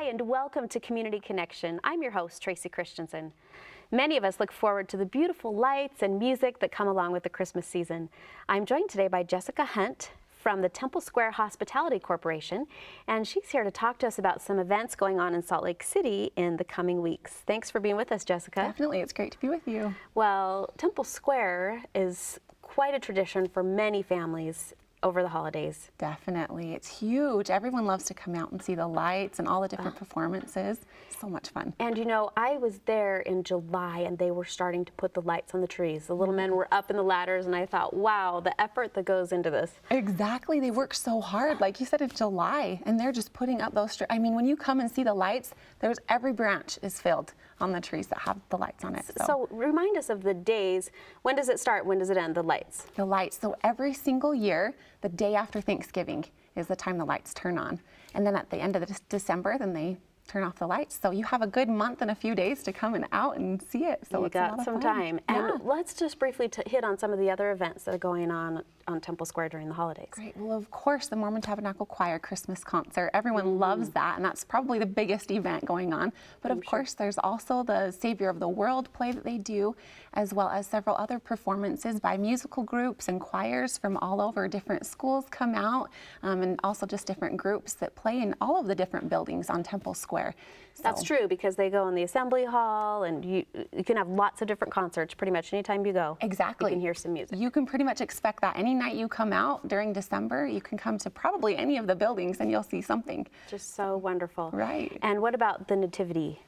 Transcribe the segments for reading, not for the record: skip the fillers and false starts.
Hi, and welcome to Community Connection. I'm your host, Tracey Christensen. Many of us look forward to the beautiful lights and music that come along with the Christmas season. I'm joined today by Jessica Hunt from the Temple Square Hospitality Corporation, and she's here to talk to us about some events going on in Salt Lake City in the coming weeks. Thanks for being with us, Jessica. Definitely, it's great to be with you. Well, Temple Square is quite a tradition for many families over the holidays. Definitely, it's huge. Everyone loves to come out and see the lights and all the different performances. So much fun. And you know, I was there in July and they were starting to put the lights on the trees. The little men were up in the ladders and I thought, wow, the effort that goes into this. Exactly, they work so hard. Like you said, it's July and they're just putting up those, I mean, when you come and see the lights, every branch is filled on the trees that have the lights on it. So remind us of the days. When does it start? When does it end, the lights? The lights, so every single year, the day after Thanksgiving is the time the lights turn on. And then at the end of December, then they turn off the lights. So you have a good month and a few days to come and out and see it. So you got some time. Yeah. And let's just briefly hit on some of the other events that are going on Temple Square during the holidays. Great. Well, of course, the Mormon Tabernacle Choir Christmas concert. Everyone loves that, and that's probably the biggest event going on. But of course, there's also the Savior of the World play that they do, as well as several other performances by musical groups and choirs from all over. Different schools come out, and also just different groups that play in all of the different buildings on Temple Square. That's true, because they go in the assembly hall, and you can have lots of different concerts pretty much anytime you go. Exactly. You can hear some music. You can pretty much expect that. Any night you come out during December, you can come to probably any of the buildings and you'll see something. Just so wonderful. Right. And what about the Nativity?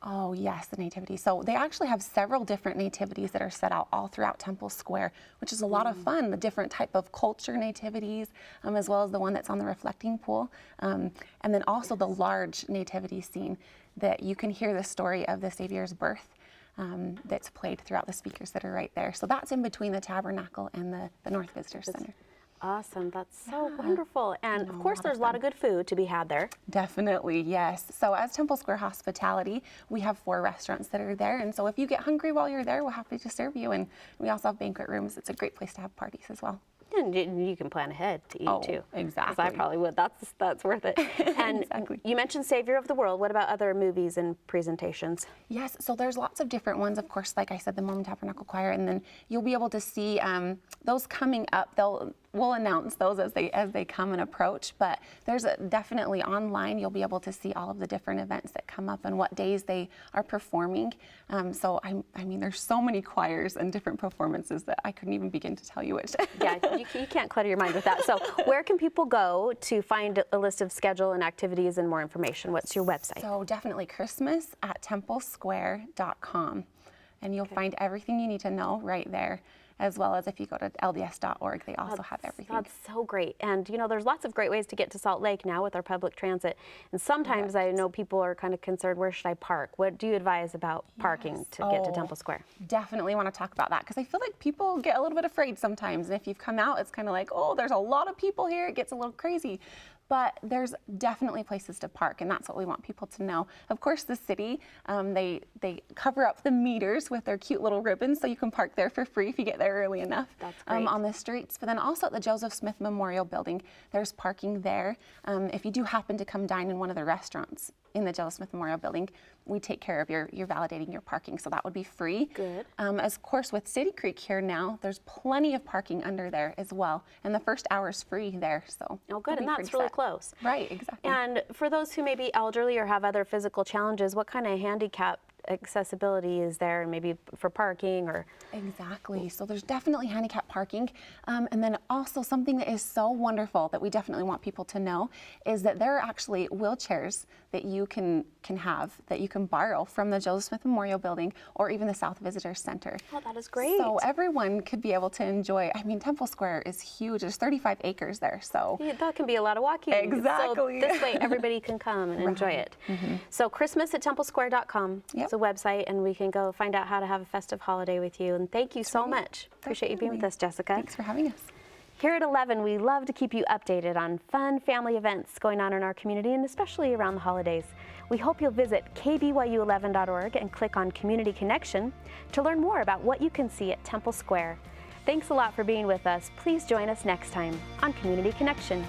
Oh yes, the Nativity. So they actually have several different nativities that are set out all throughout Temple Square, which is a lot of fun. The different type of culture nativities, as well as the one that's on the reflecting pool. And then also the large nativity scene that you can hear the story of the Savior's birth that's played throughout the speakers that are right there. So that's in between the Tabernacle and the North Visitor Center. Awesome. That's so wonderful. And of course, there's a lot of good food to be had there. Definitely, yes. So as Temple Square Hospitality, we have 4 restaurants that are there. And so if you get hungry while you're there, we're happy to serve you. And we also have banquet rooms. It's a great place to have parties as well. And you can plan ahead to eat too. Exactly. 'Cause I probably would. That's worth it. And Exactly. You mentioned Savior of the World. What about other movies and presentations? Yes, so there's lots of different ones. Of course, like I said, the Mormon Tabernacle Choir, and then you'll be able to see those coming up. We'll announce those as they come and approach, but there's definitely online you'll be able to see all of the different events that come up and what days they are performing. So I mean, there's so many choirs and different performances that I couldn't even begin to tell you which. Yeah, you can't clutter your mind with that. So where can people go to find a list of schedule and activities and more information? What's your website? So definitely Christmas at templesquare.com, and you'll find everything you need to know right there. As well as if you go to lds.org, they also have everything. That's so great. And you know, there's lots of great ways to get to Salt Lake now with our public transit. And sometimes I know people are kind of concerned, where should I park? What do you advise about parking to get to Temple Square? Definitely want to talk about that, because I feel like people get a little bit afraid sometimes. And if you've come out, it's kind of like, oh, there's a lot of people here. It gets a little crazy. But there's definitely places to park, and that's what we want people to know. Of course, the city, they cover up the meters with their cute little ribbons, so you can park there for free if you get there early enough. That's great. On the streets. But then also at the Joseph Smith Memorial Building, there's parking there. If you do happen to come dine in one of the restaurants in the Joseph Smith Memorial Building, we take care of your validating your parking, so that would be free. Good. Of course, with City Creek here now, there's plenty of parking under there as well, and the first hour is free there. So oh, good, and that's really close. Right, exactly. And for those who may be elderly or have other physical challenges, what kind of handicap accessibility is there, and maybe for parking or? Exactly. So there's definitely handicap parking. And then also something that is so wonderful that we definitely want people to know is that there are actually wheelchairs that you can have, that you can borrow from the Joseph Smith Memorial Building or even the South Visitor Center. Oh, that is great. So everyone could be able to enjoy, I mean, Temple Square is huge. There's 35 acres there, so. Yeah, that can be a lot of walking. Exactly. So this way everybody can come and enjoy it. So Christmas at templesquare.com. Yep. It's a website, and we can go find out how to have a festive holiday with you. And thank you so much. Appreciate you being with us, Jessica. Thanks for having us. Here at 11, we love to keep you updated on fun family events going on in our community, and especially around the holidays. We hope you'll visit KBYU11.org and click on Community Connection to learn more about what you can see at Temple Square. Thanks a lot for being with us. Please join us next time on Community Connection.